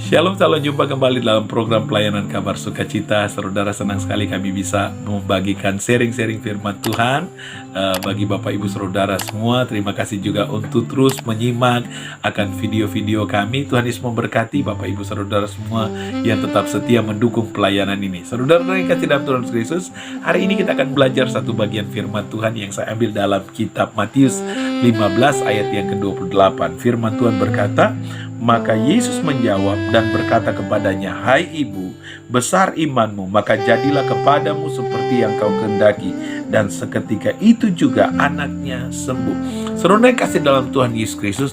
Shalom, salam jumpa kembali dalam program pelayanan kabar sukacita. Saudara, senang sekali kami bisa membagikan sharing-sharing firman Tuhan bagi Bapak Ibu Saudara semua. Terima kasih juga untuk terus menyimak akan video-video kami. Tuhan Yesus memberkati Bapak Ibu Saudara semua yang tetap setia mendukung pelayanan ini. Saudara yang kasih dalam Tuhan Yesus, hari ini kita akan belajar satu bagian firman Tuhan yang saya ambil dalam kitab Matius 15 ayat yang ke-28. Firman Tuhan berkata, maka Yesus menjawab dan berkata kepadanya, hai ibu, besar imanmu, maka jadilah kepadamu seperti yang kau kehendaki. Dan seketika itu juga anaknya sembuh. Saudara yang kasih dalam Tuhan Yesus Kristus,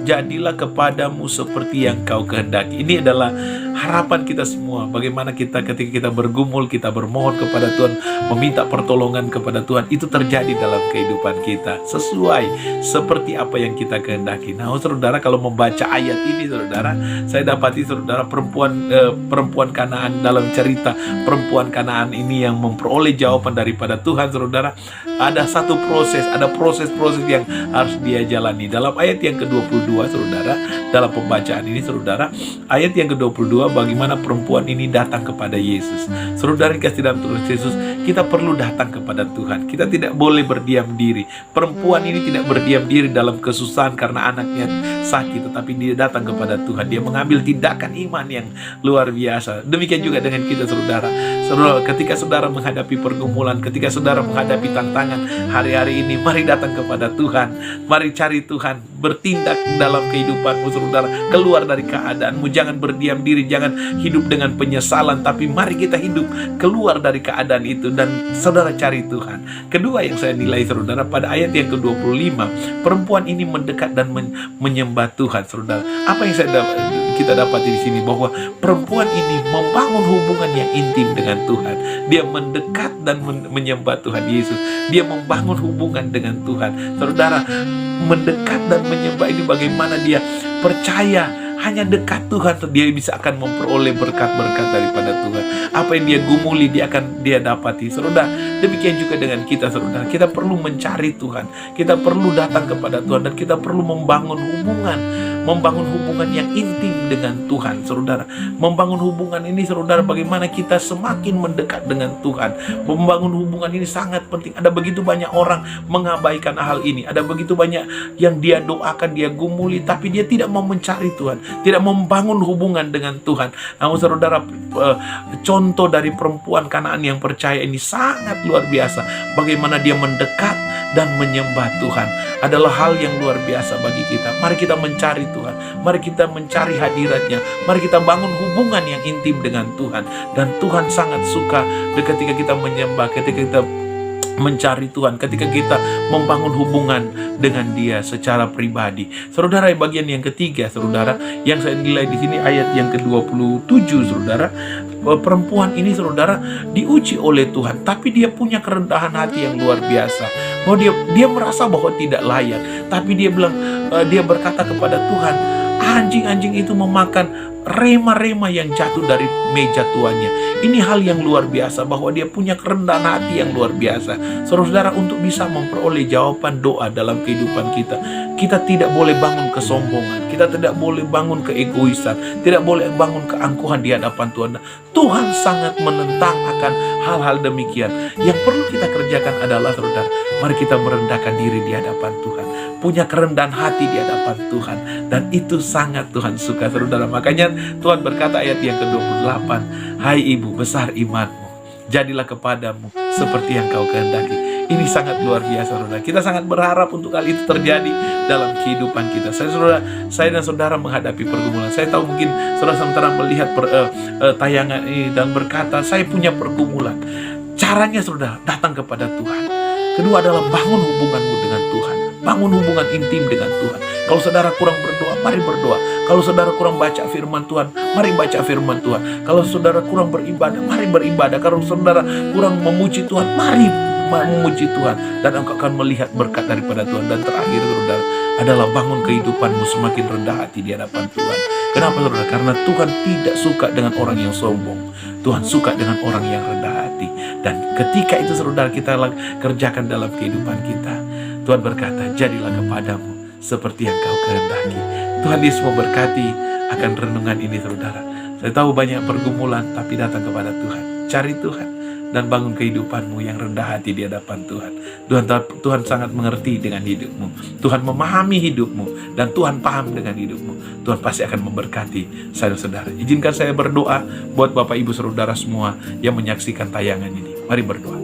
jadilah kepadamu seperti yang kau kehendaki. Ini adalah harapan kita semua. Bagaimana kita ketika kita bergumul, kita bermohon kepada Tuhan, meminta pertolongan kepada Tuhan, itu terjadi dalam kehidupan kita sesuai seperti apa yang kita kehendaki. Nah, saudara, kalau membaca ayat ini, saudara, saya dapati saudara perempuan Kanaan dalam cerita perempuan Kanaan ini yang memperoleh jawaban daripada Tuhan, saudara. Ada satu proses, ada proses-proses yang harus dia jalani. Dalam ayat yang ke-22, saudara, dalam pembacaan ini, saudara, ayat yang ke-22, bagaimana perempuan ini datang kepada Yesus. Saudara yang kasih dalam Tuhan Yesus, kita perlu datang kepada Tuhan. Kita tidak boleh berdiam diri. Perempuan ini tidak berdiam diri dalam kesusahan karena anaknya sakit, tetapi dia datang kepada Tuhan. Dia mengambil tindakan iman yang luar biasa. Demikian juga dengan kita, saudara. Saudara, ketika saudara menghadapi pergumulan, ketika saudara menghadapi tantangan hari-hari ini, mari datang kepada Tuhan. Mari cari Tuhan, bertindak dalam kehidupanmu, saudara. Keluar dari keadaanmu, jangan berdiam diri, jangan hidup dengan penyesalan, tapi mari kita hidup keluar dari keadaan itu dan saudara cari Tuhan. Kedua yang saya nilai, saudara, pada ayat yang ke-25, perempuan ini mendekat dan menyembah Tuhan, saudara. Apa yang kita dapat di sini, bahwa perempuan ini membangun hubungan yang intim dengan Tuhan. Dia mendekat dan menyembah Tuhan Yesus. Dia membangun hubungan dengan Tuhan. Saudara, mendekat dan menyembah ini bagaimana dia percaya hanya dekat Tuhan dia bisa akan memperoleh berkat-berkat daripada Tuhan. Apa yang dia gumuli dia dapati. Saudara, demikian juga dengan kita, saudara. Kita perlu mencari Tuhan. Kita perlu datang kepada Tuhan dan kita perlu membangun hubungan yang intim dengan Tuhan, saudara. Membangun hubungan ini, saudara, bagaimana kita semakin mendekat dengan Tuhan. Membangun hubungan ini sangat penting. Ada begitu banyak orang mengabaikan hal ini. Ada begitu banyak yang dia doakan, dia gumuli, tapi dia tidak mau mencari Tuhan, tidak membangun hubungan dengan Tuhan. Namun, saudara, contoh dari perempuan Kanaan yang percaya ini sangat luar biasa. Bagaimana dia mendekat dan menyembah Tuhan adalah hal yang luar biasa bagi kita. Mari kita mencari Tuhan, mari kita mencari hadiratnya, mari kita bangun hubungan yang intim dengan Tuhan. Dan Tuhan sangat suka ketika kita menyembah, ketika kita mencari Tuhan, ketika kita membangun hubungan dengan Dia secara pribadi. Saudara, bagian yang ketiga, saudara, yang saya nilai di sini ayat yang ke-27, saudara. Perempuan ini, saudara, diuji oleh Tuhan, tapi dia punya kerendahan hati yang luar biasa. Bahwa dia merasa bahwa tidak layak, tapi dia berkata kepada Tuhan, anjing-anjing itu memakan rema-rema yang jatuh dari meja tuannya. Ini hal yang luar biasa, bahwa dia punya kerendahan hati yang luar biasa. Saudara, untuk bisa memperoleh jawaban doa dalam kehidupan kita, kita tidak boleh bangun kesombongan, kita tidak boleh bangun keegoisan, tidak boleh bangun keangkuhan di hadapan Tuhan. Tuhan sangat menentang akan hal-hal demikian. Yang perlu kita kerjakan adalah, saudara, mari kita merendahkan diri di hadapan Tuhan, punya kerendahan hati di hadapan Tuhan, dan itu sangat Tuhan suka, saudara. Makanya Tuhan berkata ayat yang ke-28, hai ibu, besar imanmu, jadilah kepadamu seperti yang kau kehendaki. Ini sangat luar biasa, saudara. Kita sangat berharap untuk hal itu terjadi dalam kehidupan kita. Saya dan saudara menghadapi pergumulan. Saya tahu mungkin saudara sementara melihat tayangan ini dan berkata, saya punya pergumulan. Caranya, saudara, datang kepada Tuhan. Kedua adalah bangun hubunganmu dengan Tuhan. Bangun hubungan intim dengan Tuhan. Kalau saudara kurang berdoa, mari berdoa. Kalau saudara kurang baca firman Tuhan, mari baca firman Tuhan. Kalau saudara kurang beribadah, mari beribadah. Kalau saudara kurang memuji Tuhan, mari memuji Tuhan. Dan engkau akan melihat berkat daripada Tuhan. Dan terakhir, saudara, adalah bangun kehidupanmu semakin rendah hati di hadapan Tuhan. Kenapa, saudara? Karena Tuhan tidak suka dengan orang yang sombong. Tuhan suka dengan orang yang rendah hati. Dan ketika itu, saudara, kita kerjakan dalam kehidupan kita, Tuhan berkata, jadilah kepadamu seperti yang kau kehendaki. Tuhan Yesus memberkati akan renungan ini, saudara. Saya tahu banyak pergumulan, tapi datang kepada Tuhan. Cari Tuhan dan bangun kehidupanmu yang rendah hati di hadapan Tuhan. Tuhan sangat mengerti dengan hidupmu. Tuhan memahami hidupmu dan Tuhan paham dengan hidupmu. Tuhan pasti akan memberkati saudara-saudara. Izinkan saya berdoa buat Bapak Ibu Saudara semua yang menyaksikan tayangan ini. Mari berdoa.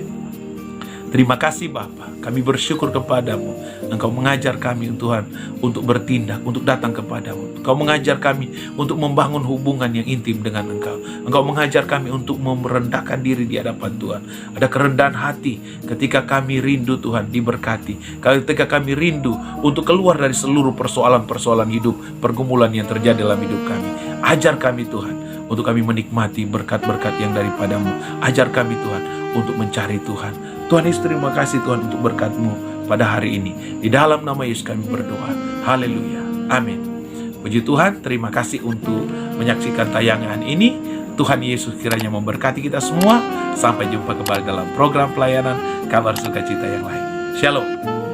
Terima kasih Bapa, kami bersyukur kepadamu. Engkau mengajar kami Tuhan untuk bertindak, untuk datang kepadamu. Engkau mengajar kami untuk membangun hubungan yang intim dengan Engkau. Engkau mengajar kami untuk merendahkan diri di hadapan Tuhan. Ada kerendahan hati ketika kami rindu Tuhan diberkati. Ketika kami rindu untuk keluar dari seluruh persoalan-persoalan hidup, pergumulan yang terjadi dalam hidup kami. Ajar kami Tuhan untuk kami menikmati berkat-berkat yang daripadamu. Ajar kami Tuhan untuk mencari Tuhan. Tuhan Yesus, terima kasih Tuhan untuk berkat-Mu pada hari ini. Di dalam nama Yesus kami berdoa. Haleluya. Amin. Puji Tuhan, terima kasih untuk menyaksikan tayangan ini. Tuhan Yesus kiranya memberkati kita semua. Sampai jumpa kembali dalam program pelayanan Kabar Sukacita yang lain. Shalom.